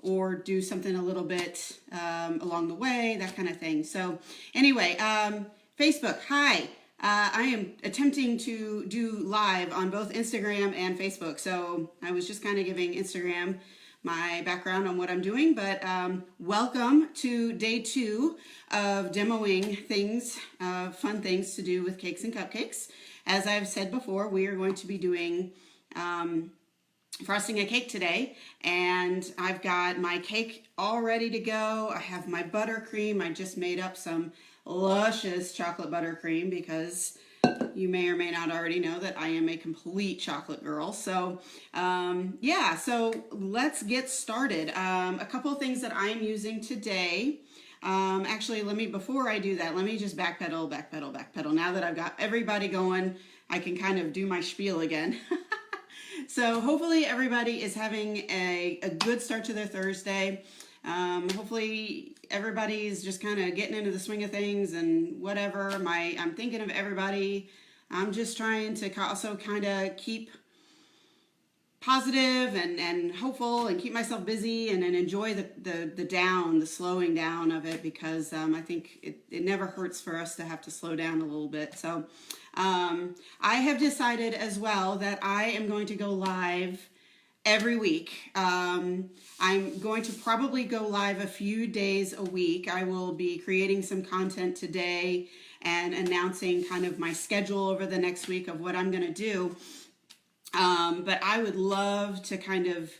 or do something a little bit along the way, that kind of thing. So anyway, Facebook, hi. I am attempting to do live on both Instagram and Facebook. So I was just kind of giving Instagram my background on what I'm doing, but welcome to day 2 of demoing things, fun things to do with cakes and cupcakes. As I've said before, we are going to be doing frosting a cake today, and I've got my cake all ready to go. I have my buttercream. I just made up some luscious chocolate buttercream because you may or may not already know that I am a complete chocolate girl. So yeah, so let's get started. A couple of things that I'm using today. Actually, before I do that, let me just backpedal. Now that I've got everybody going, I can kind of do my spiel again. So hopefully everybody is having a good start to their Thursday. Hopefully everybody's just kind of getting into the swing of things and whatever. I'm thinking of everybody. I'm just trying to also kind of keep positive and hopeful and keep myself busy and enjoy the slowing down of it, because I think it never hurts for us to have to slow down a little bit. So I have decided as well that I am going to go live every week. I'm going to probably go live a few days a week. I will be creating some content today and announcing kind of my schedule over the next week of what I'm going to do. But I would love to kind of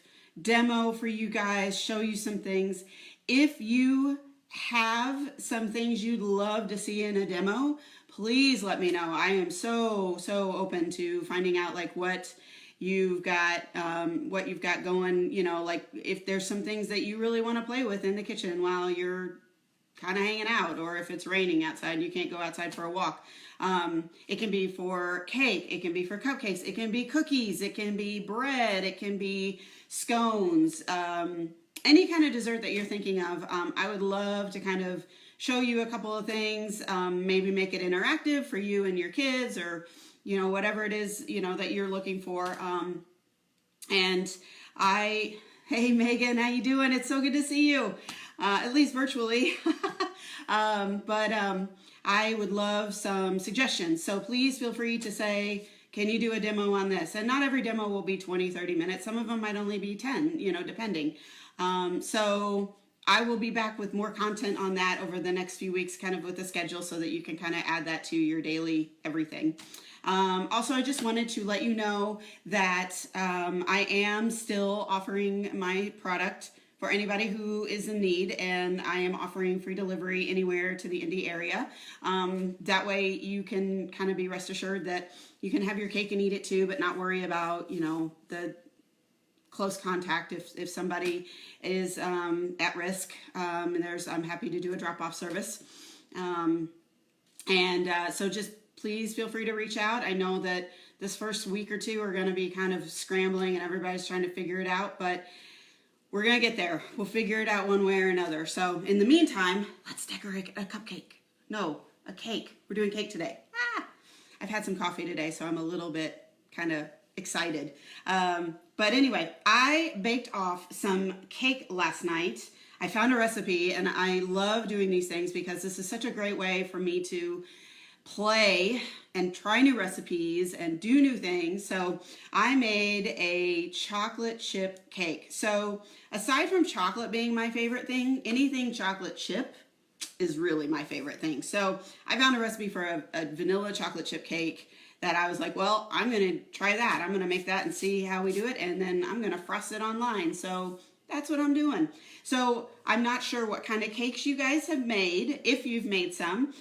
demo for you guys, show you some things. If you have some things you'd love to see in a demo, please let me know. I am so open to finding out like what you've got going, you know, like if there's some things that you really want to play with in the kitchen while you're kind of hanging out, or if it's raining outside and you can't go outside for a walk. It can be for cake, it can be for cupcakes, it can be cookies, it can be bread, it can be scones, any kind of dessert that you're thinking of. I would love to kind of show you a couple of things, maybe make it interactive for you and your kids, or you know, whatever it is, you know, that you're looking for. Hey Megan, how you doing? It's so good to see you, at least virtually. I would love some suggestions. So please feel free to say, can you do a demo on this? And not every demo will be 20-30 minutes. Some of them might only be 10, you know, depending. So I will be back with more content on that over the next few weeks, kind of with the schedule, so that you can kind of add that to your daily everything. Also, I just wanted to let you know that I am still offering my product for anybody who is in need, and I am offering free delivery anywhere to the Indy area. That way you can kind of be rest assured that you can have your cake and eat it too, but not worry about, you know, the close contact if somebody is at risk. I'm happy to do a drop-off service. So just please feel free to reach out. I know that this first week or two are going to be kind of scrambling and everybody's trying to figure it out, but we're going to get there. We'll figure it out one way or another. So in the meantime, let's decorate a cupcake. No, a cake. We're doing cake today. I've had some coffee today, so I'm a little bit kind of excited. But anyway, I baked off some cake last night. I found a recipe, and I love doing these things because this is such a great way for me to play and try new recipes and do new things. So I made a chocolate chip cake. So aside from chocolate being my favorite thing, anything chocolate chip is really my favorite thing. So I found a recipe for a vanilla chocolate chip cake that I was like, well, I'm going to try that. I'm going to make that and see how we do it. And then I'm going to frost it online. So that's what I'm doing. So I'm not sure what kind of cakes you guys have made, if you've made some.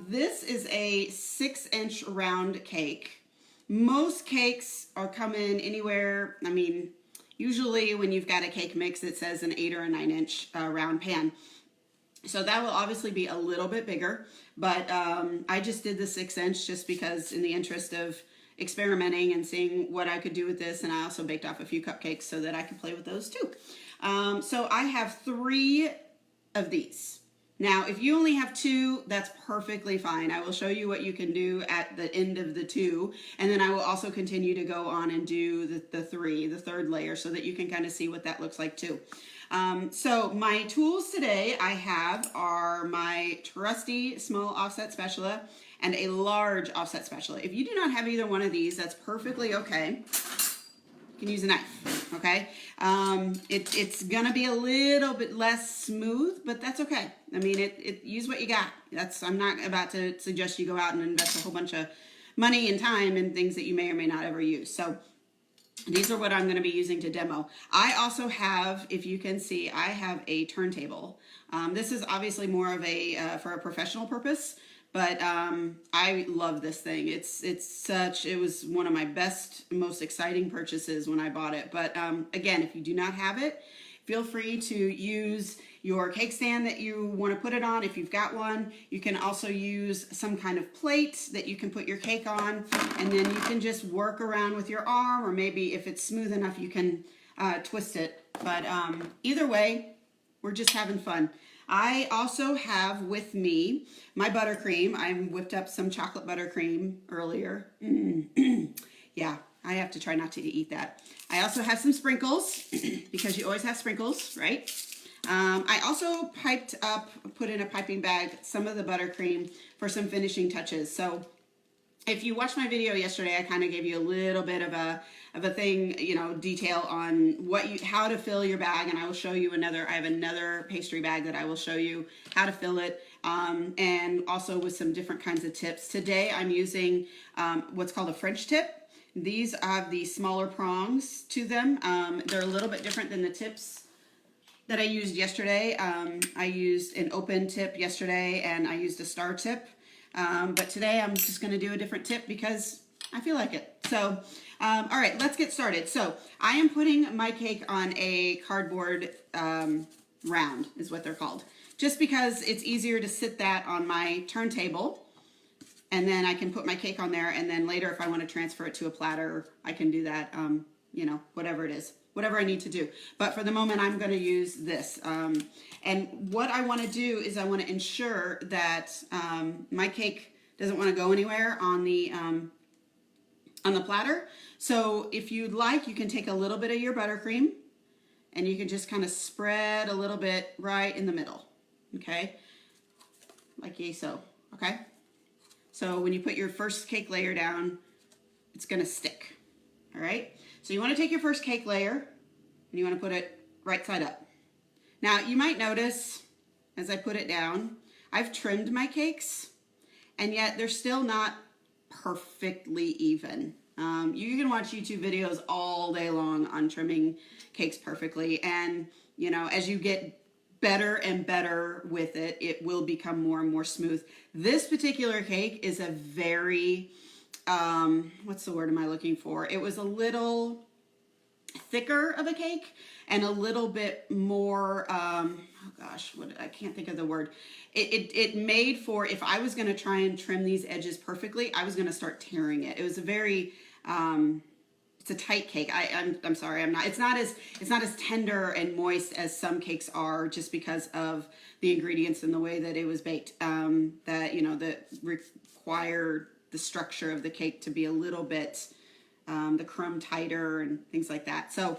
This is a 6-inch round cake. Most cakes are coming anywhere, I mean, usually when you've got a cake mix, it says an 8 or a 9-inch round pan. So that will obviously be a little bit bigger, but I just did the 6-inch just because, in the interest of experimenting and seeing what I could do with this. And I also baked off a few cupcakes so that I could play with those too. So I have 3 of these. Now, if you only have 2, that's perfectly fine. I will show you what you can do at the end of the 2, and then I will also continue to go on and do the 3, the third layer, so that you can kind of see what that looks like too. So my tools today I have are my trusty small offset spatula and a large offset spatula. If you do not have either one of these, that's perfectly okay. You can use a knife, okay? It's gonna be a little bit less smooth, but that's okay. I mean, use what you got. I'm not about to suggest you go out and invest a whole bunch of money and time in things that you may or may not ever use. So these are what I'm gonna be using to demo. I also have, if you can see, I have a turntable. This is obviously more of a, for a professional purpose, but I love this thing. It was one of my best, most exciting purchases when I bought it. But again, if you do not have it, feel free to use your cake stand that you want to put it on. If you've got one, you can also use some kind of plate that you can put your cake on, and then you can just work around with your arm, or maybe if it's smooth enough, you can twist it. But either way, we're just having fun. I also have with me my buttercream. I whipped up some chocolate buttercream earlier. Yeah, I have to try not to eat that. I also have some sprinkles because you always have sprinkles, right? I also put in a piping bag some of the buttercream for some finishing touches. So if you watched my video yesterday, I kind of gave you a little bit of a thing, detail on how to fill your bag, and I will show you I have another pastry bag that I will show you how to fill it, and also with some different kinds of tips. Today I'm using what's called a French tip. These have the smaller prongs to them. They're a little bit different than the tips that I used yesterday. I used an open tip yesterday, and I used a star tip. But today I'm just going to do a different tip because I feel like it. So, all right, let's get started. So I am putting my cake on a cardboard round is what they're called, just because it's easier to sit that on my turntable, and then I can put my cake on there, and then later if I want to transfer it to a platter, I can do that, whatever it is. Whatever I need to do. But for the moment, I'm going to use this. And what I want to do is I want to ensure that my cake doesn't want to go anywhere on the platter. So if you'd like, you can take a little bit of your buttercream and you can just kind of spread a little bit right in the middle. Okay? Like so. Okay? So when you put your first cake layer down, it's going to stick. All right? So you want to take your first cake layer and you want to put it right side up. Now you might notice as I put it down, I've trimmed my cakes, and yet they're still not perfectly even. You can watch YouTube videos all day long on trimming cakes perfectly, and as you get better and better with it, it will become more and more smooth. This particular cake is a very what's the word am I looking for? It was a little thicker of a cake and a little bit more, I can't think of the word. It made for, if I was going to try and trim these edges perfectly, I was going to start tearing it. It was a very, it's a tight cake. I'm sorry, it's not as tender and moist as some cakes are, just because of the ingredients and the way that it was baked, that require the structure of the cake to be a little bit, the crumb tighter and things like that. So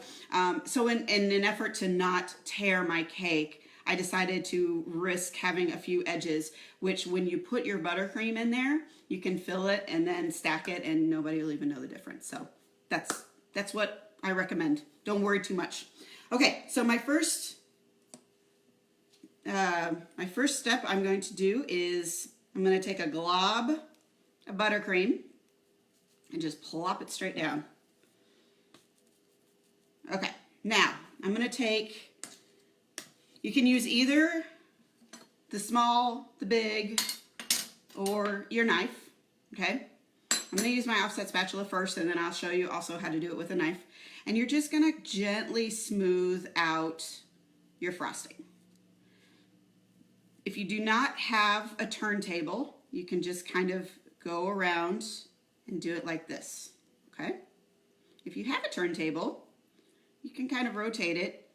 in an effort to not tear my cake, I decided to risk having a few edges, which when you put your buttercream in there, you can fill it and then stack it and nobody will even know the difference. So that's what I recommend. Don't worry too much. Okay, so my first step I'm going to do is I'm going to take a glob of buttercream and just plop it straight down. Okay, now I'm going to take, you can use either the small, the big, or your knife, okay? I'm going to use my offset spatula first, and then I'll show you also how to do it with a knife. And you're just going to gently smooth out your frosting. If you do not have a turntable, you can just kind of go around and do it like this, okay? If you have a turntable, you can kind of rotate it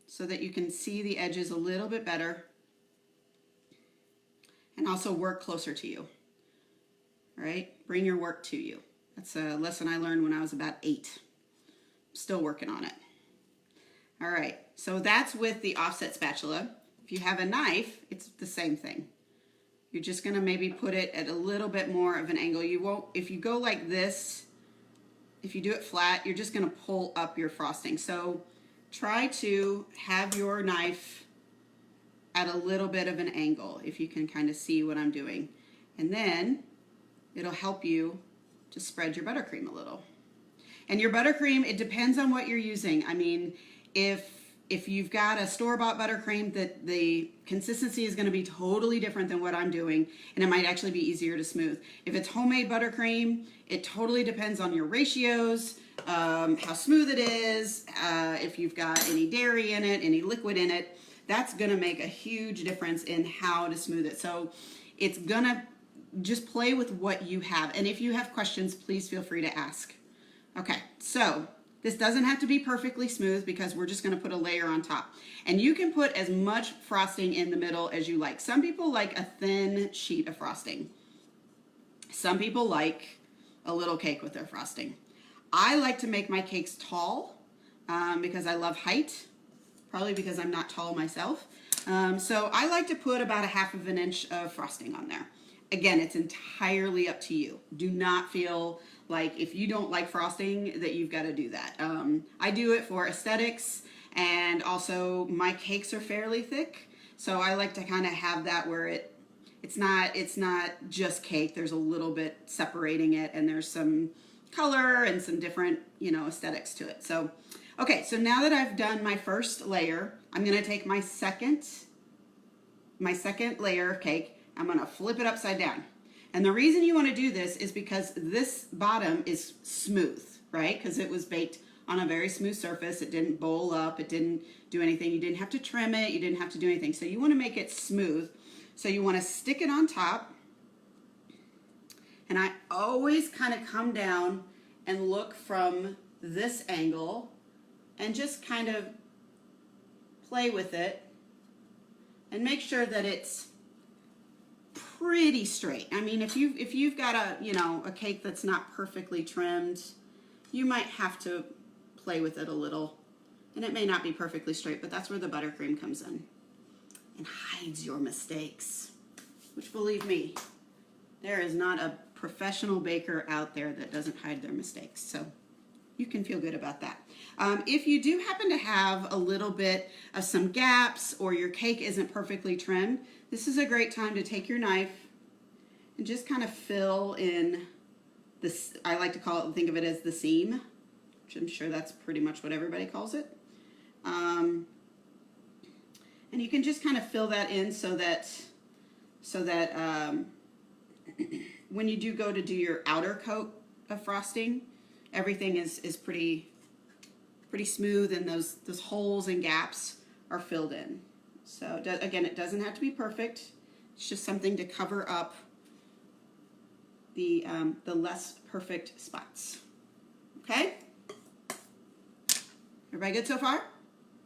so that you can see the edges a little bit better. and also work closer to you. All right, bring your work to you. That's a lesson I learned when I was about 8. Still working on it. All right, so that's with the offset spatula. If you have a knife, it's the same thing. You're just gonna maybe put it at a little bit more of an angle. You won't, if you go like this, if you do it flat, you're just gonna pull up your frosting. So try to have your knife at a little bit of an angle, if you can kind of see what I'm doing. And then it'll help you to spread your buttercream a little. And your buttercream, it depends on what you're using. I mean, if you've got a store-bought buttercream, that the consistency is going to be totally different than what I'm doing, and it might actually be easier to smooth. If it's homemade buttercream, it totally depends on your ratios, how smooth it is, if you've got any dairy in it, any liquid in it. That's going to make a huge difference in how to smooth it. So it's going to just play with what you have. And if you have questions, please feel free to ask. Okay, so this doesn't have to be perfectly smooth because we're just going to put a layer on top. And you can put as much frosting in the middle as you like. Some people like a thin sheet of frosting. Some people like a little cake with their frosting. I like to make my cakes tall because I love height, probably because I'm not tall myself. So I like to put about 1/2 inch of frosting on there. Again, it's entirely up to you. Do not feel like if you don't like frosting that you've got to do that. I do it for aesthetics, and also my cakes are fairly thick, so I like to kind of have that where it's not just cake. There's a little bit separating it, and there's some color and some different, you know, aesthetics to it. So, okay, so now that I've done my first layer, I'm gonna take my second layer of cake. I'm gonna flip it upside down. And the reason you want to do this is because this bottom is smooth, right? Because it was baked on a very smooth surface. It didn't bowl up. It didn't do anything. You didn't have to trim it. You didn't have to do anything. So you want to make it smooth. So you want to stick it on top. And I always kind of come down and look from this angle and just kind of play with it and make sure that it's pretty straight. I mean, if you've got a cake that's not perfectly trimmed, you might have to play with it a little, and it may not be perfectly straight, but that's where the buttercream comes in and hides your mistakes, which, believe me, there is not a professional baker out there that doesn't hide their mistakes, so you can feel good about that. If you do happen to have a little bit of some gaps, or your cake isn't perfectly trimmed, this is a great time to take your knife and just kind of fill in this. I like to think of it as the seam, which I'm sure that's pretty much what everybody calls it. And you can just kind of fill that in so that when you do go to do your outer coat of frosting, everything is pretty smooth, and those holes and gaps are filled in. So again, it doesn't have to be perfect. It's just something to cover up the less perfect spots. Okay? Everybody good so far?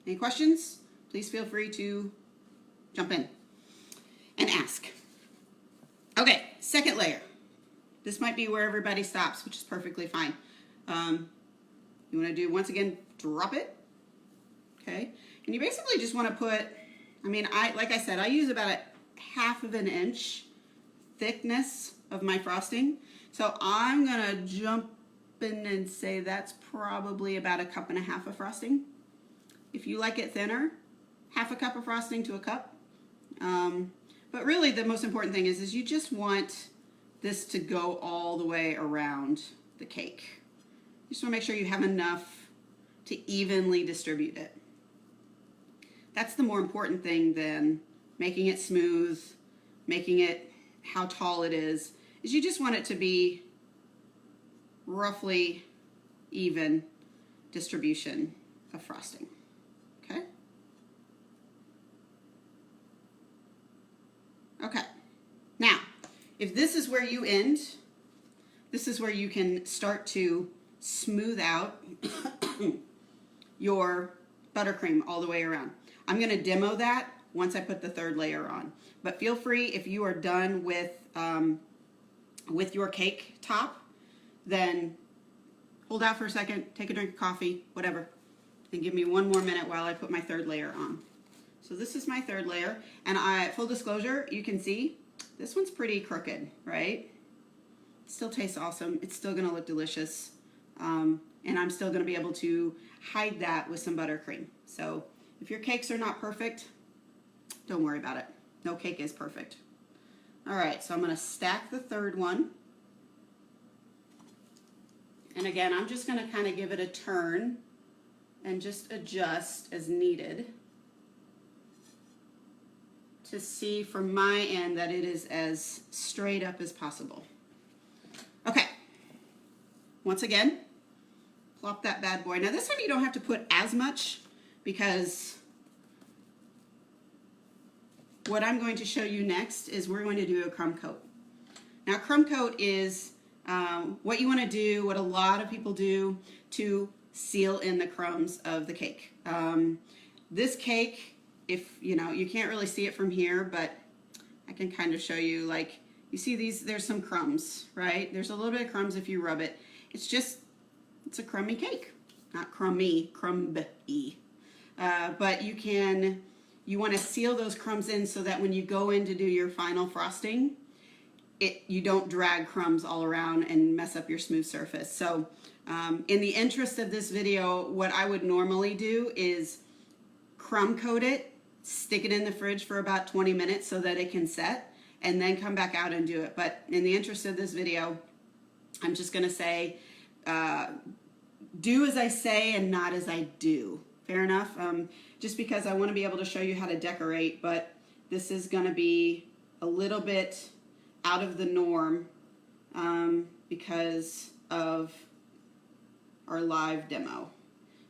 Any questions? Please feel free to jump in and ask. Okay, second layer. This might be where everybody stops, which is perfectly fine. You want to do, once again, drop it. Okay? And you basically just want to put, I mean, like I said, I use about 1/2 inch thickness of my frosting. So I'm going to jump in and say that's probably about 1.5 cups of frosting. If you like it thinner, 1/2 cup of frosting to a cup. But really the most important thing is you just want this to go all the way around the cake. You just want to make sure you have enough to evenly distribute it. That's the more important thing than making it smooth, making it how tall it is you just want it to be roughly even distribution of frosting. Okay? Okay. Now, if this is where you end, this is where you can start to smooth out your buttercream all the way around. I'm going to demo that once I put the third layer on. But feel free, if you are done with your cake top, then hold out for a second, take a drink of coffee, whatever, and give me one more minute while I put my third layer on. So this is my third layer, and full disclosure, you can see this one's pretty crooked, right? It still tastes awesome. It's still gonna look delicious, and I'm still gonna be able to hide that with some buttercream. So if your cakes are not perfect, don't worry about it. No cake is perfect. All right, so I'm gonna stack the third one. And again, I'm just gonna kind of give it a turn and just adjust as needed to see from my end that it is as straight up as possible. Okay, once again, plop that bad boy. Now this one you don't have to put as much, because what I'm going to show you next is we're going to do a crumb coat. Now crumb coat is what you want to do, what a lot of people do to seal in the crumbs of the cake. This cake, if you know, you can't really see it from here, but I can kind of show you, like, you see these, there's some crumbs, right? There's a little bit of crumbs if you rub it. It's a crummy cake. Not crummy, crumby. But you want to seal those crumbs in so that when you go in to do your final frosting, you don't drag crumbs all around and mess up your smooth surface. So in the interest of this video, what I would normally do is crumb coat it, stick it in the fridge for about 20 minutes so that it can set, and then come back out and do it. But in the interest of this video, I'm just gonna say, do as I say and not as I do. Fair enough? Just because I want to be able to show you how to decorate, but this is gonna be a little bit out of the norm because of our live demo.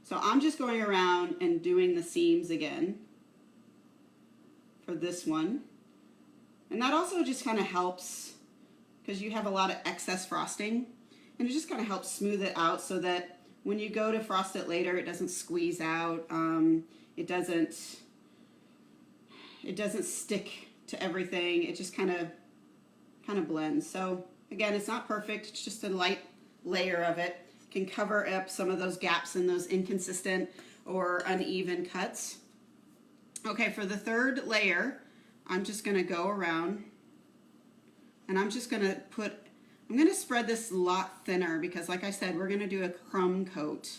So I'm just going around and doing the seams again for this one. And that also just kind of helps because you have a lot of excess frosting, and it just kind of helps smooth it out so that when you go to frost it later, it doesn't squeeze out. It doesn't stick to everything. It just kind of blends. So again, it's not perfect. It's just a light layer of it. Can cover up some of those gaps and those inconsistent or uneven cuts. Okay, for the third layer, I'm just gonna go around and I'm gonna spread this a lot thinner because, like I said, we're gonna do a crumb coat.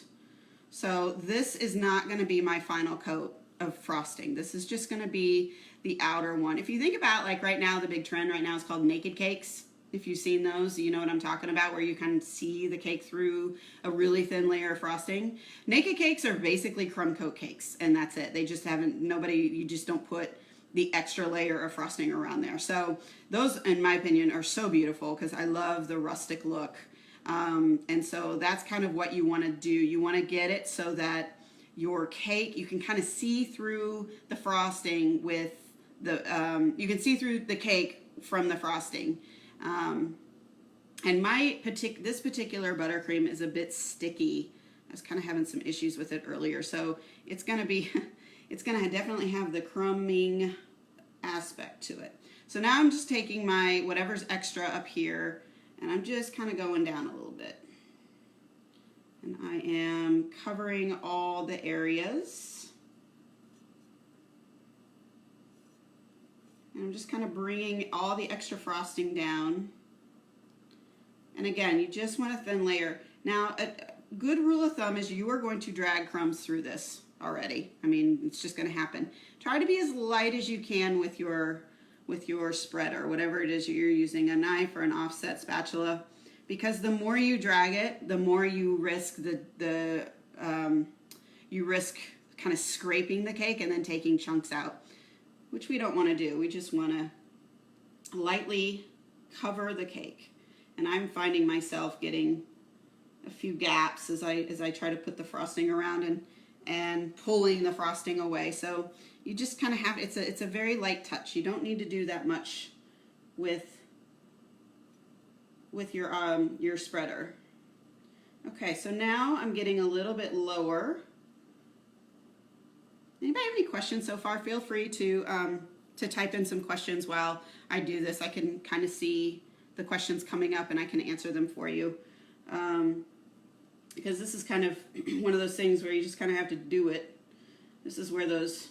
So this is not gonna be my final coat of frosting. This is just gonna be the outer one. If you think about, like, right now, the big trend right now is called naked cakes. If you've seen those, you know what I'm talking about, where you kind of see the cake through a really thin layer of frosting. Naked cakes are basically crumb coat cakes, and that's it. They just you just don't put the extra layer of frosting around there. So those, in my opinion, are so beautiful because I love the rustic look. And so that's kind of what you want to do. You want to get it so that your cake, you can kind of see through the frosting with you can see through the cake from the frosting. And this particular buttercream is a bit sticky. I was kind of having some issues with it earlier, so it's gonna definitely have the crumbing aspect to it. So now I'm just taking my whatever's extra up here, and I'm just kind of going down a little bit. And I am covering all the areas. And I'm just kind of bringing all the extra frosting down. And again, you just want a thin layer. Now, a good rule of thumb is you are going to drag crumbs through this already. I mean, it's just going to happen. Try to be as light as you can with your spreader, whatever it is you're using, a knife or an offset spatula, because the more you drag it, the more you risk you risk kind of scraping the cake and then taking chunks out, which we don't want to do. We just want to lightly cover the cake. And I'm finding myself getting a few gaps as I try to put the frosting around and pulling the frosting away. So you just kind of have, it's a very light touch. You don't need to do that much with your spreader. Okay, so now I'm getting a little bit lower. Anybody have any questions so far? Feel free to type in some questions while I do this. I can kind of see the questions coming up and I can answer them for you. Because this is kind of one of those things where you just kind of have to do it. This is where those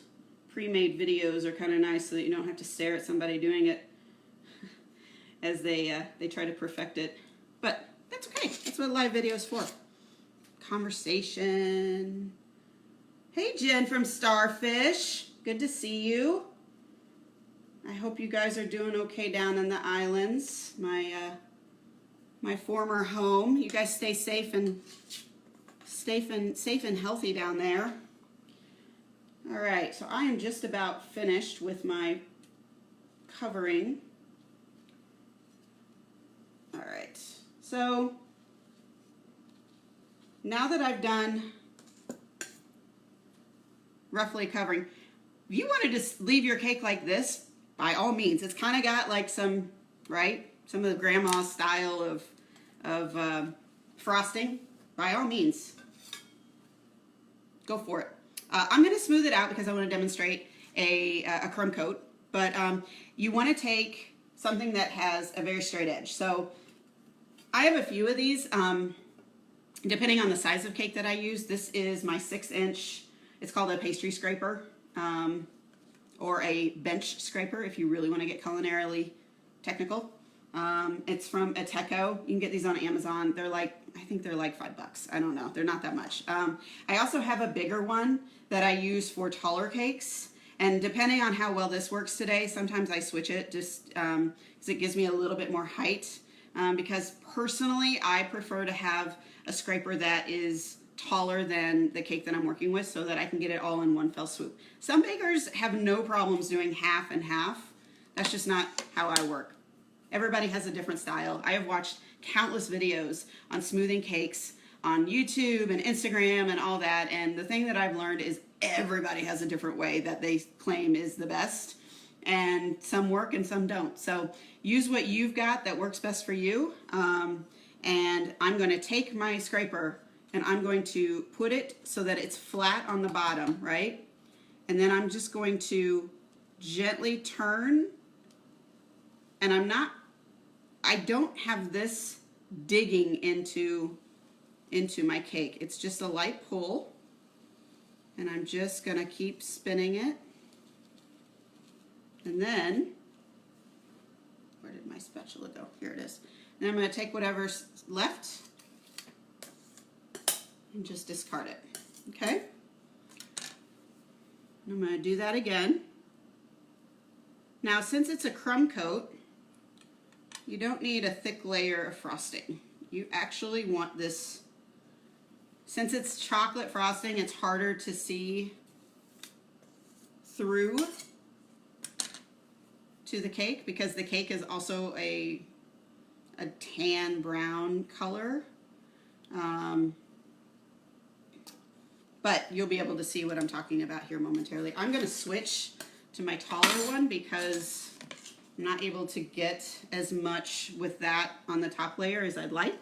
pre-made videos are kind of nice so that you don't have to stare at somebody doing it as they try to perfect it. But that's okay. That's what live video is for. Conversation. Hey, Jen from Starfish. Good to see you. I hope you guys are doing okay down in the islands. My former home. You guys stay safe and healthy down there. All right, so I am just about finished with my covering. All right, so now that I've done roughly covering, if you wanted to leave your cake like this, by all means. It's kind of got like some, right? Some of the grandma style of frosting. By all means, go for it. I'm going to smooth it out because I want to demonstrate a crumb coat. But you want to take something that has a very straight edge. So I have a few of these. Depending on the size of cake that I use, this is my 6-inch. It's called a pastry scraper. Or a bench scraper if you really want to get culinarily technical. It's from Ateco. You can get these on Amazon. They're like, I think they're like $5. I don't know. They're not that much. I also have a bigger one that I use for taller cakes. And depending on how well this works today, sometimes I switch it just because it gives me a little bit more height. Because personally, I prefer to have a scraper that is taller than the cake that I'm working with so that I can get it all in one fell swoop. Some bakers have no problems doing half and half. That's just not how I work. Everybody has a different style. I have watched countless videos on smoothing cakes on YouTube and Instagram and all that, and the thing that I've learned is everybody has a different way that they claim is the best, and some work and some don't. So use what you've got that works best for you, and I'm going to take my scraper and I'm going to put it so that it's flat on the bottom, right? And then I'm just going to gently turn, and I don't have this digging into my cake. It's just a light pull, and I'm just gonna keep spinning it. And then, where did my spatula go? Here it is. And I'm gonna take whatever's left and just discard it, okay? And I'm going to do that again. Now, since it's a crumb coat, you don't need a thick layer of frosting. You actually want this, since it's chocolate frosting, it's harder to see through to the cake because the cake is also a tan brown color. But you'll be able to see what I'm talking about here momentarily. I'm going to switch to my taller one because I'm not able to get as much with that on the top layer as I'd like.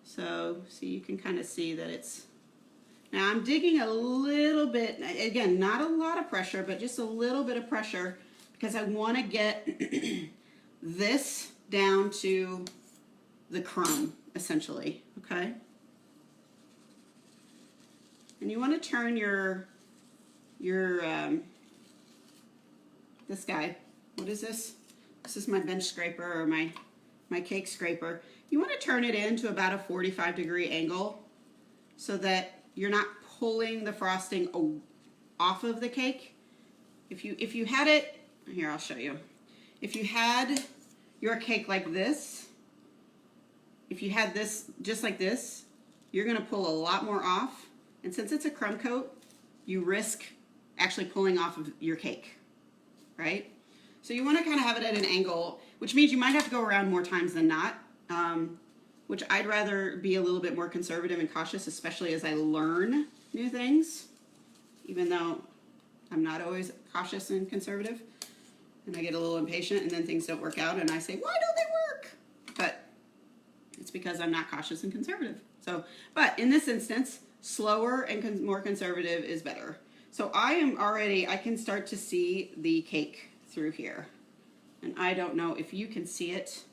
So you can kind of see that it's... Now I'm digging a little bit, again, not a lot of pressure, but just a little bit of pressure because I want to get this down to the crumb, essentially, okay? And you want to turn your this guy, what is this? This is my bench scraper or my cake scraper. You want to turn it into about a 45-degree angle so that you're not pulling the frosting off of the cake. If you had it, here I'll show you. If you had your cake like this, if you had this just like this, you're going to pull a lot more off. And since it's a crumb coat, you risk actually pulling off of your cake, right? So you want to kind of have it at an angle, which means you might have to go around more times than not, which I'd rather be a little bit more conservative and cautious, especially as I learn new things, even though I'm not always cautious and conservative. And I get a little impatient and then things don't work out and I say, why don't they work? But it's because I'm not cautious and conservative. So, but in this instance, slower and more conservative is better. So I can start to see the cake through here. And I don't know if you can see it.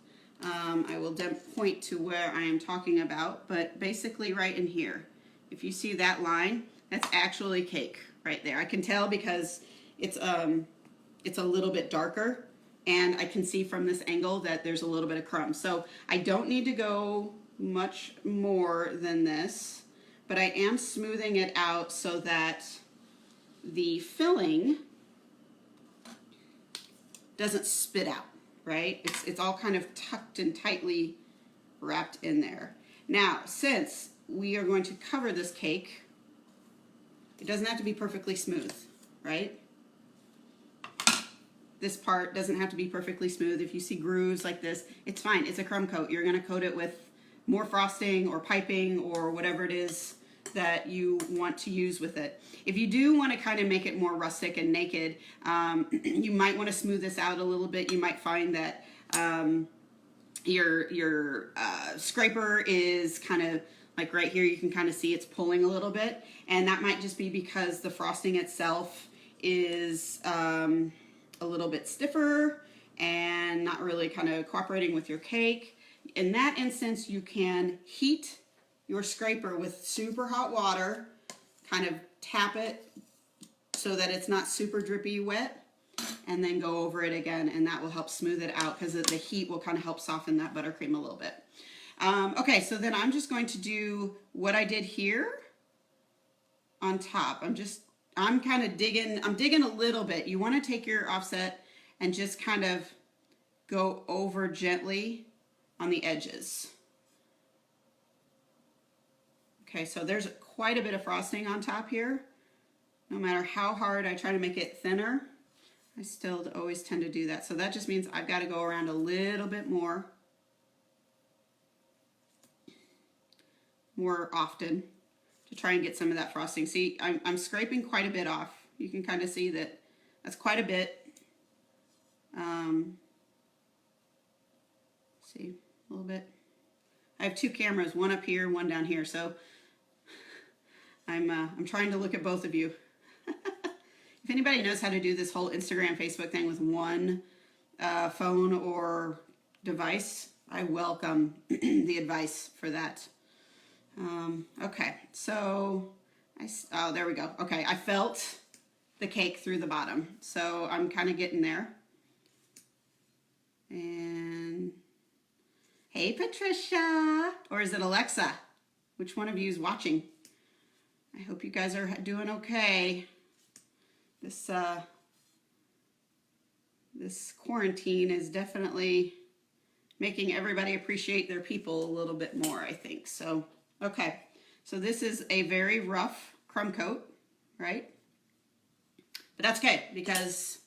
I will point to where I am talking about, but basically right in here. If you see that line, that's actually cake right there. I can tell because it's a little bit darker, and I can see from this angle that there's a little bit of crumb. So I don't need to go much more than this, but I am smoothing it out so that the filling doesn't spit out, right? It's all kind of tucked and tightly wrapped in there. Now, since we are going to cover this cake, it doesn't have to be perfectly smooth, right? This part doesn't have to be perfectly smooth. If you see grooves like this, it's fine. It's a crumb coat. You're gonna coat it with more frosting or piping or whatever it is that you want to use with it. If you do want to kind of make it more rustic and naked, you might want to smooth this out a little bit. You might find that your scraper is kind of like right here, you can kind of see it's pulling a little bit, and that might just be because the frosting itself is a little bit stiffer and not really kind of cooperating with your cake. In that instance, you can heat your scraper with super hot water, kind of tap it so that it's not super drippy wet, and then go over it again, and that will help smooth it out because the heat will kind of help soften that buttercream a little bit. Okay, so then I'm just going to do what I did here on top. I'm kind of digging a little bit. You want to take your offset and just kind of go over gently on the edges. Okay, so there's quite a bit of frosting on top here. No matter how hard I try to make it thinner, I still always tend to do that. So that just means I've got to go around a little bit more often to try and get some of that frosting. See, I'm scraping quite a bit off. You can kind of see that that's quite a bit. See, a little bit. I have two cameras, one up here, one down here, so I'm trying to look at both of you. If anybody knows how to do this whole Instagram, Facebook thing with one phone or device, I welcome the advice for that. Okay, so oh, there we go. Okay, I felt the cake through the bottom, so I'm kind of getting there. And hey, Patricia, or is it Alexa? Which one of you is watching? I hope you guys are doing okay. This quarantine is definitely making everybody appreciate their people a little bit more, I think. So, okay. So this is a very rough crumb coat, right? But that's okay, because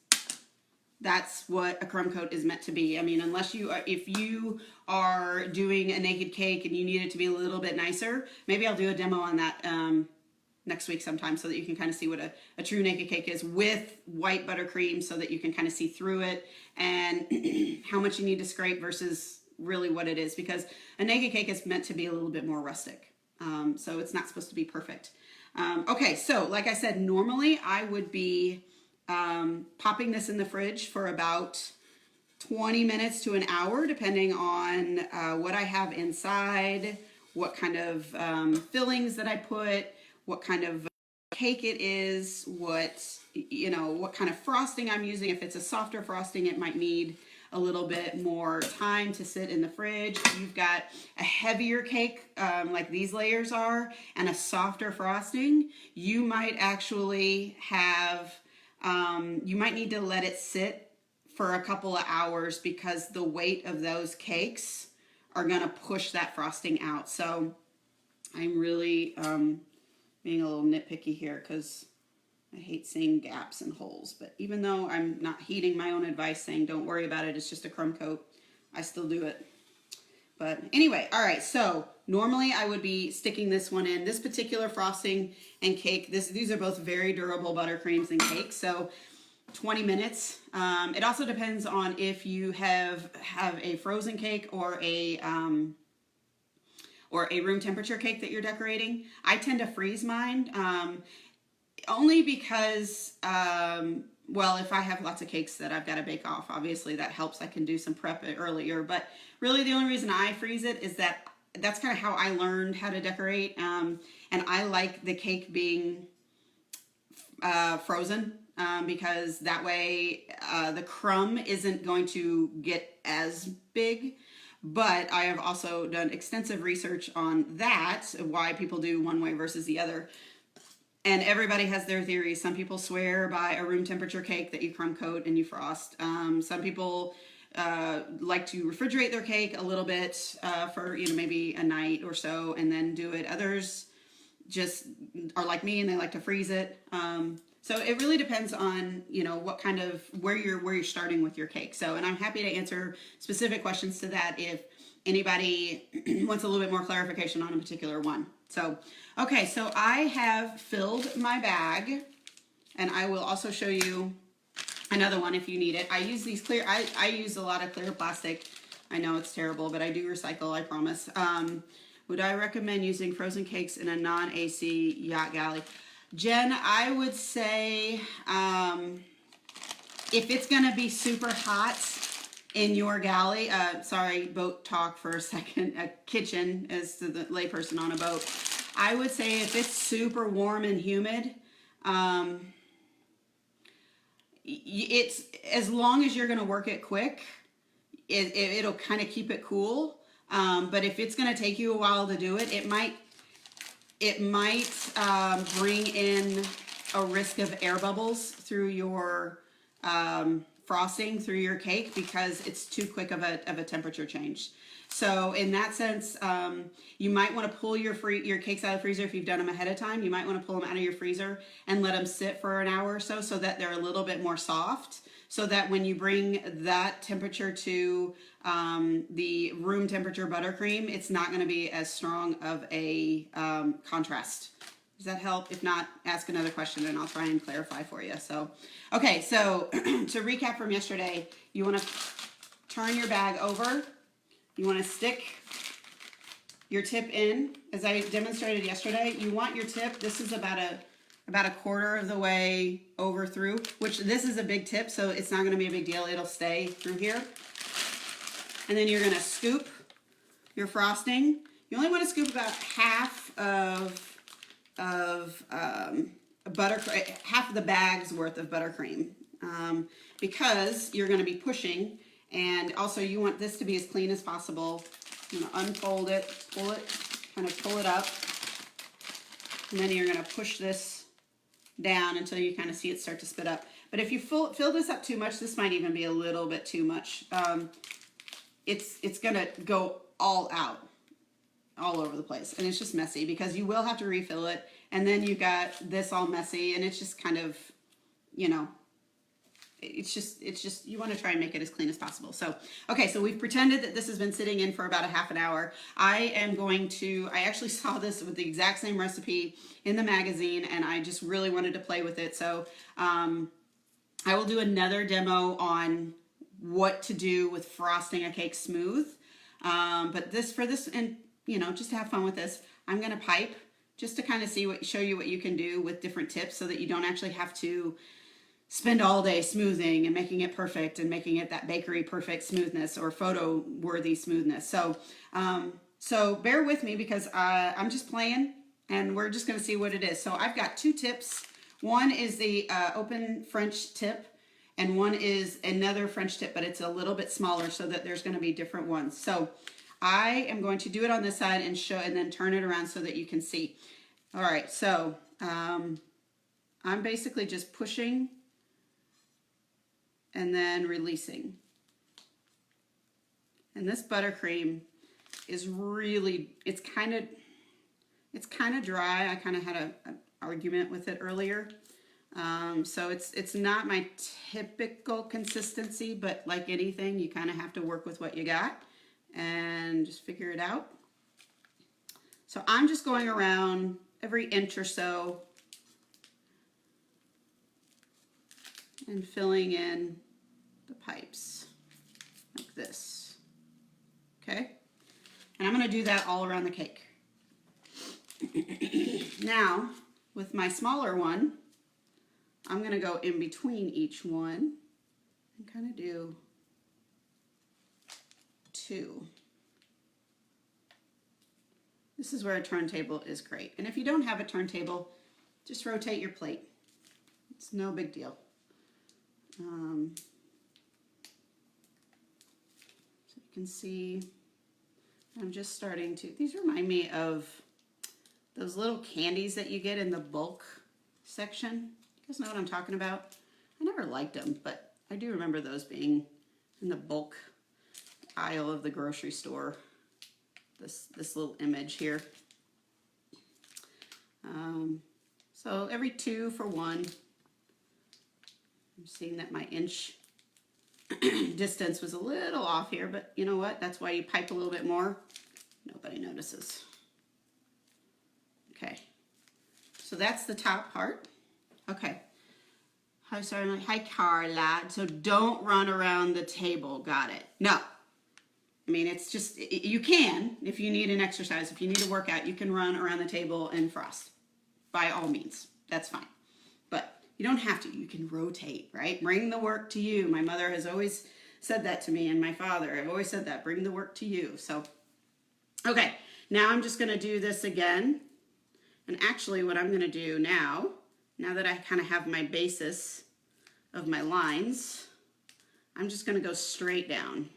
that's what a crumb coat is meant to be. I mean, unless you are, if you are doing a naked cake and you need it to be a little bit nicer, maybe I'll do a demo on that next week sometime so that you can kind of see what a true naked cake is with white buttercream, so that you can kind of see through it and how much you need to scrape versus really what it is, because a naked cake is meant to be a little bit more rustic. So it's not supposed to be perfect. Okay, so like I said, normally I would be popping this in the fridge for about 20 minutes to an hour, depending on what I have inside, what kind of fillings that I put, what kind of cake it is, what kind of frosting I'm using. If it's a softer frosting, it might need a little bit more time to sit in the fridge. If you've got a heavier cake like these layers are and a softer frosting, you might actually have, you might need to let it sit for a couple of hours, because the weight of those cakes are gonna push that frosting out. So I'm really being a little nitpicky here, because I hate seeing gaps and holes. But even though I'm not heeding my own advice saying don't worry about it, it's just a crumb coat, I still do it. But anyway, all right, so normally I would be sticking this one in. This particular frosting and cake, these are both very durable buttercreams and cakes, so 20 minutes. It also depends on if you have a frozen cake or a room temperature cake that you're decorating. I tend to freeze mine. only because, well, if I have lots of cakes that I've got to bake off, obviously that helps. I can do some prep earlier, but really the only reason I freeze it is that that's kind of how I learned how to decorate. And I like the cake being frozen, because that way the crumb isn't going to get as big. But I have also done extensive research on that, why people do one way versus the other. And everybody has their theories. Some people swear by a room temperature cake that you crumb coat and you frost. Some people like to refrigerate their cake a little bit for, you know, maybe a night or so and then do it. Others just are like me and they like to freeze it. So it really depends on, you know, what kind of, where you're starting with your cake. So, and I'm happy to answer specific questions to that if anybody wants a little bit more clarification on a particular one. So, okay, so I have filled my bag, and I will also show you another one if you need it. I use these clear, I use a lot of clear plastic. I know it's terrible, but I do recycle, I promise. Would I recommend using frozen cakes in a non-AC yacht galley? Jen, I would say if it's going to be super hot in your galley, sorry, boat talk for a second, a kitchen as to the layperson on a boat. I would say if it's super warm and humid, it's, as long as you're going to work it quick, it'll kind of keep it cool. But if it's going to take you a while to do it, it might bring in a risk of air bubbles through your frosting, through your cake, because it's too quick of a temperature change. So in that sense, you might want to pull your cakes out of the freezer if you've done them ahead of time. You might want to pull them out of your freezer and let them sit for an hour or so that they're a little bit more soft, so that when you bring that temperature to the room temperature buttercream, it's not going to be as strong of a contrast. Does that help? If not, ask another question and I'll try and clarify for you. So, okay, so to recap from yesterday, you want to turn your bag over. You want to stick your tip in, as I demonstrated yesterday. You want your tip, this is about a quarter of the way over through, which this is a big tip, so it's not going to be a big deal. It'll stay through here. And then you're going to scoop your frosting. You only want to scoop about half of buttercream, half of the bag's worth of buttercream, because you're going to be pushing, and also you want this to be as clean as possible. I'm going to unfold it, pull it, kind of pull it up, and then you're going to push this down until you kind of see it start to spit up. But if you fill this up too much, this might even be a little bit too much. It's going to go all out, all over the place, and it's just messy because you will have to refill it, and then you got this all messy, and it's just kind of, you know, it's just you want to try and make it as clean as possible. So, okay, so we've pretended that this has been sitting in for about a half an hour. I actually saw this with the exact same recipe in the magazine, and I just really wanted to play with it. So I will do another demo on what to do with frosting a cake smooth. But for this, and you know, just to have fun with this, I'm gonna pipe just to kind of show you what you can do with different tips, so that you don't actually have to spend all day smoothing and making it perfect and making it that bakery perfect smoothness or photo worthy smoothness. So, so bear with me because I'm just playing and we're just going to see what it is. So I've got two tips. One is the open French tip, and one is another French tip, but it's a little bit smaller, so that there's going to be different ones. So I am going to do it on this side and then turn it around so that you can see. All right, so I'm basically just pushing and then releasing. And this buttercream is really, it's kind of dry. I kind of had an argument with it earlier. So it's not my typical consistency, but like anything, you kind of have to work with what you got and just figure it out. So I'm just going around every inch or so and filling in the pipes like this. Okay? And I'm going to do that all around the cake. Now, with my smaller one, I'm gonna go in between each one and kind of do 2. This is where a turntable is great. And if you don't have a turntable, just rotate your plate. It's no big deal. So you can see I'm just starting to, these remind me of those little candies that you get in the bulk section. You guys know what I'm talking about? I never liked them, but I do remember those being in the bulk aisle of the grocery store. This little image here. So every 2 for 1. I'm seeing that my inch distance was a little off here, but you know what? That's why you pipe a little bit more. Nobody notices. Okay, so that's the top part. Okay. Hi, sorry. Hi, Carla. So don't run around the table. Got it. No. I mean, it's just, you can, if you need an exercise, if you need a workout, you can run around the table and frost. By all means. That's fine. But you don't have to. You can rotate, right? Bring the work to you. My mother has always said that to me, and my father. I've always said that. Bring the work to you. So, okay. Now I'm just going to do this again. And actually what I'm going to do now that I kind of have my basis of my lines, I'm just going to go straight down.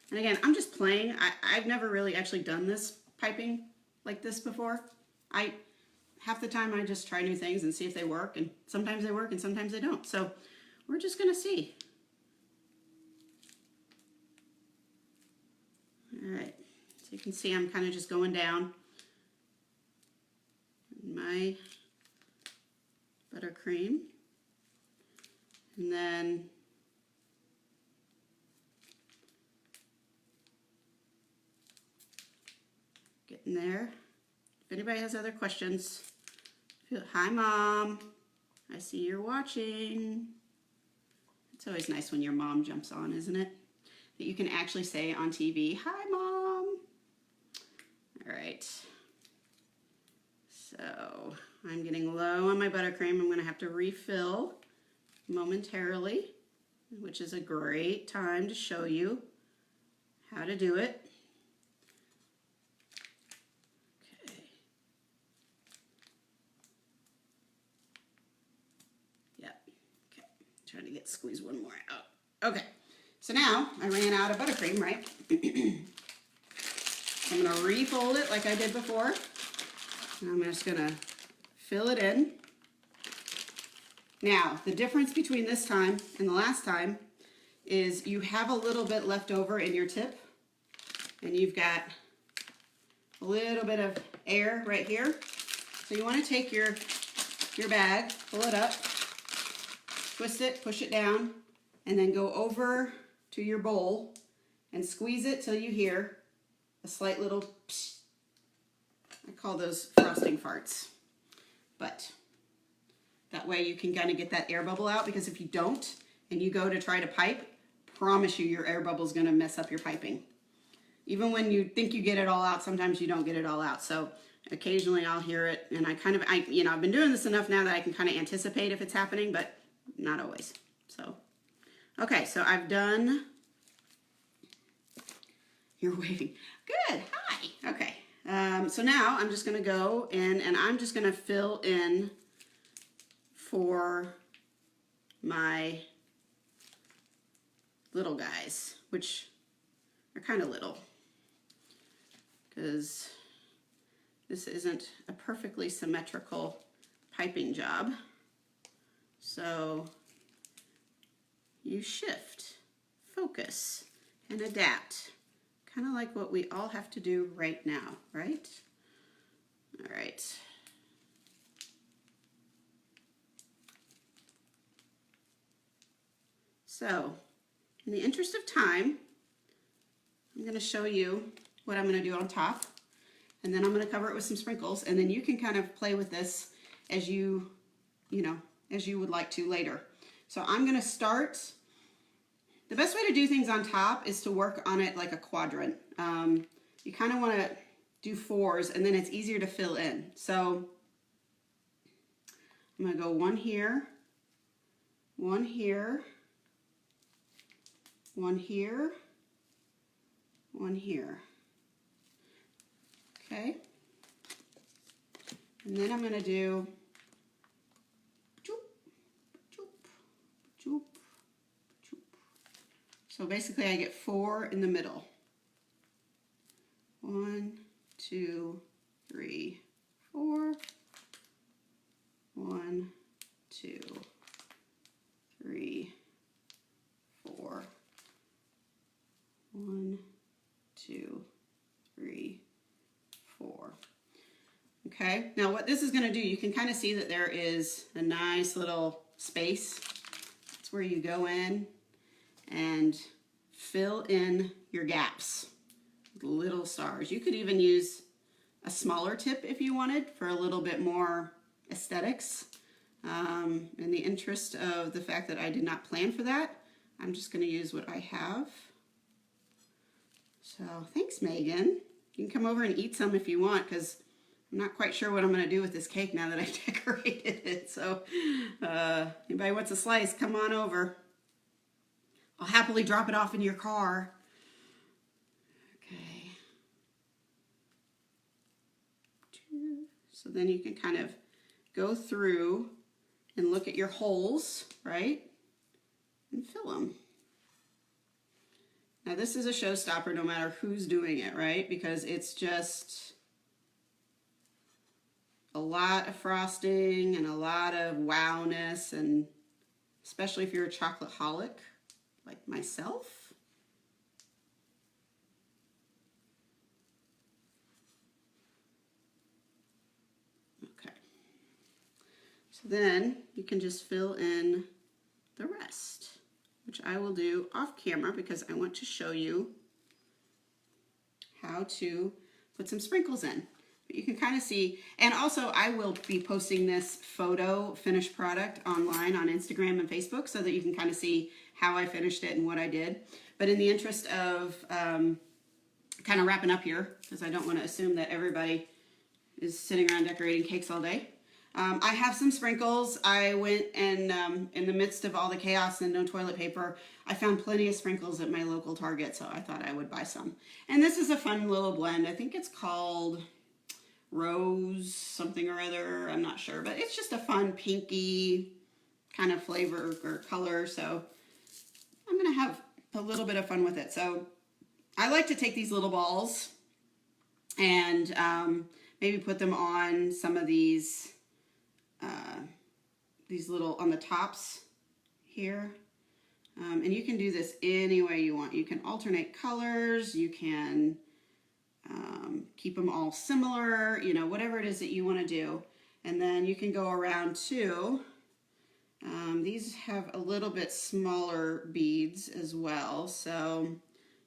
And again, I'm just playing. I've never really actually done this piping like this before. Half the time I just try new things and see if they work, and sometimes they work and sometimes they don't. So we're just going to see. All right. So you can see I'm kind of just going down my buttercream. And then getting there. If anybody has other questions, hi Mom, I see you're watching. It's always nice when your mom jumps on, isn't it? That you can actually say on TV, hi Mom. All right. So I'm getting low on my buttercream. I'm gonna have to refill momentarily, which is a great time to show you how to do it. Okay. Yep. Okay. Trying to squeeze one more out. Okay. So now I ran out of buttercream, right? I'm gonna refold it like I did before. And I'm just gonna fill it in. Now, the difference between this time and the last time is you have a little bit left over in your tip, and you've got a little bit of air right here. So you want to take your bag, pull it up, twist it, push it down, and then go over to your bowl and squeeze it till you hear a slight little psh. I call those frosting farts. But that way you can kind of get that air bubble out, because if you don't and you go to try to pipe, promise you your air bubble is going to mess up your piping. Even when you think you get it all out, sometimes you don't get it all out. So occasionally I'll hear it, and I've been doing this enough now that I can kind of anticipate if it's happening, but not always. So, okay, so I've done, you're waving. Good, hi, okay. So now I'm just going to go in and I'm just going to fill in for my little guys, which are kind of little, because this isn't a perfectly symmetrical piping job. So you shift, focus, and adapt. Kind of like what we all have to do right now, right? All right. So, in the interest of time, I'm going to show you what I'm going to do on top, and then I'm going to cover it with some sprinkles, and then you can kind of play with this as you would like to later. So I'm going to start. The best way to do things on top is to work on it like a quadrant. You kind of want to do 4s, and then it's easier to fill in. So I'm going to go one here, one here, one here, one here. Okay. And then I'm going to do choop, choop, choop, choop. So basically I get 4 in the middle. 1, 2, 3, 4. 1, 2, 3, 4. 1, 2, 3, 4. Okay, now what this is going to do, you can kind of see that there is a nice little space. That's where you go in and fill in your gaps with little stars. You could even use a smaller tip if you wanted for a little bit more aesthetics. In the interest of the fact that I did not plan for that, I'm just going to use what I have. So thanks, Megan. You can come over and eat some if you want, because I'm not quite sure what I'm going to do with this cake now that I decorated it. So anybody wants a slice, come on over. I'll happily drop it off in your car. Okay. So then you can kind of go through and look at your holes, right? And fill them. Now this is a showstopper no matter who's doing it, right? Because it's just a lot of frosting and a lot of wowness, and especially if you're a chocolate-holic like myself. Okay. So then you can just fill in the rest, which I will do off camera because I want to show you how to put some sprinkles in. But you can kind of see, and also I will be posting this photo finished product online on Instagram and Facebook so that you can kind of see how I finished it and what I did. But in the interest of kind of wrapping up here, because I don't want to assume that everybody is sitting around decorating cakes all day, I have some sprinkles. I went and in the midst of all the chaos and no toilet paper, I found plenty of sprinkles at my local Target, so I thought I would buy some. And this is a fun little blend. I think it's called Rose something or other. I'm not sure, but it's just a fun pinky kind of flavor or color, so I'm going to have a little bit of fun with it. So I like to take these little balls and maybe put them on some of these little, on the tops here. And you can do this any way you want. You can alternate colors, you can keep them all similar, you know, whatever it is that you want to do. And then you can go around too. These have a little bit smaller beads as well, so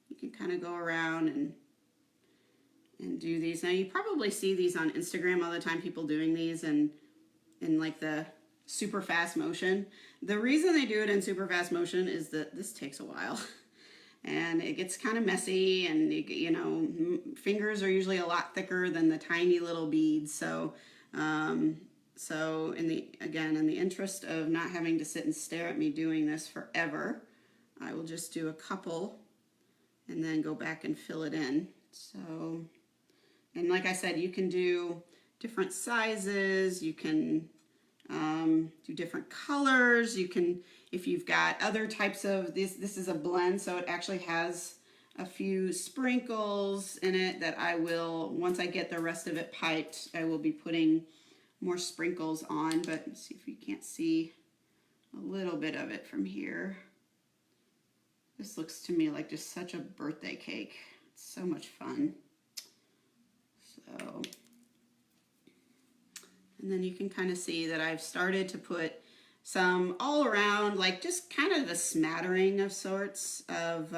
you can kind of go around and do these. Now you probably see these on Instagram all the time, people doing these in like the super fast motion. The reason they do it in super fast motion is that this takes a while and it gets kind of messy, and you know, fingers are usually a lot thicker than the tiny little beads. So so in the interest of not having to sit and stare at me doing this forever, I will just do a couple and then go back and fill it in. So, and like I said, you can do different sizes, you can do different colors, you can, if you've got other types of, this is a blend, so it actually has a few sprinkles in it that I will, once I get the rest of it piped, I will be putting more sprinkles on. But let's see if you can't see a little bit of it from here. This looks to me like just such a birthday cake. It's so much fun. So, and then you can kind of see that I've started to put some all around, like just kind of a smattering of sorts of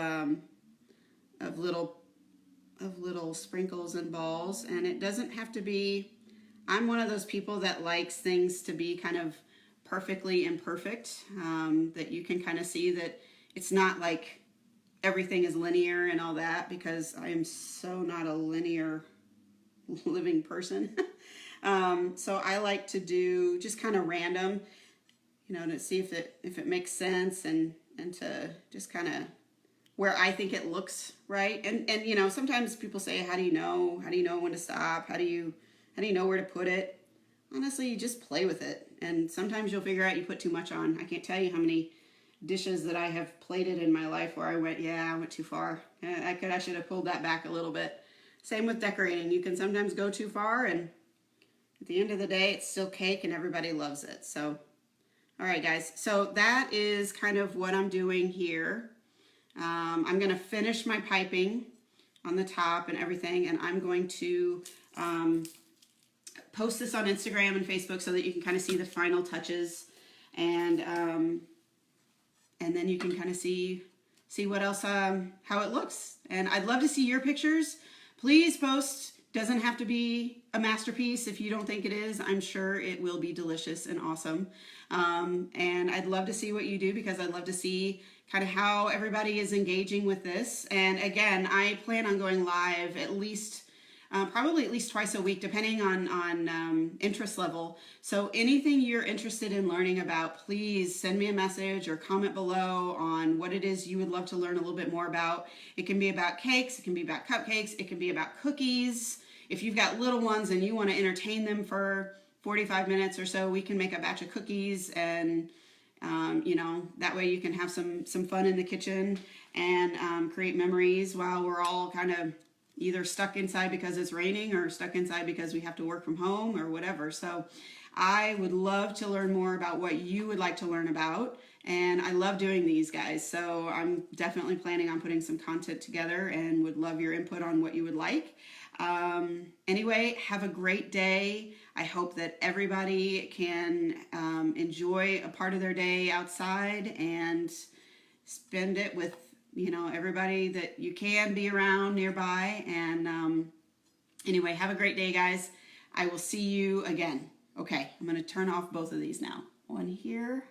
little sprinkles and balls. And it doesn't have to be, I'm one of those people that likes things to be kind of perfectly imperfect, that you can kind of see that it's not like everything is linear and all that, because I am so not a linear living person. So I like to do just kind of random, to see if it makes sense, and to just kind of where I think it looks right. And sometimes people say, how do you know when to stop? How do you know where to put it? Honestly, you just play with it. And sometimes you'll figure out you put too much on. I can't tell you how many dishes that I have plated in my life where I went too far. I should have pulled that back a little bit. Same with decorating. You can sometimes go too far, and at the end of the day, it's still cake and everybody loves it. So, all right, guys. So that is kind of what I'm doing here. I'm going to finish my piping on the top and everything, and I'm going to post this on Instagram and Facebook so that you can kind of see the final touches, and then you can kind of see what else, how it looks. And I'd love to see your pictures. Please post. Doesn't have to be a masterpiece. If you don't think it is, I'm sure it will be delicious and awesome. And I'd love to see what you do, because I'd love to see kind of how everybody is engaging with this. And again, I plan on going live at least probably at least twice a week, depending on interest level. So anything you're interested in learning about, please send me a message or comment below on what it is you would love to learn a little bit more about. It can be about cakes, it can be about cupcakes, it can be about cookies. If you've got little ones and you want to entertain them for 45 minutes or so, we can make a batch of cookies, and that way you can have some fun in the kitchen and create memories while we're all kind of either stuck inside because it's raining or stuck inside because we have to work from home or whatever. So I would love to learn more about what you would like to learn about. And I love doing these, guys. So I'm definitely planning on putting some content together and would love your input on what you would like. Anyway, have a great day. I hope that everybody can enjoy a part of their day outside and spend it with everybody that you can be around nearby. And anyway, have a great day, guys. I will see you again. Okay, I'm going to turn off both of these now. One here.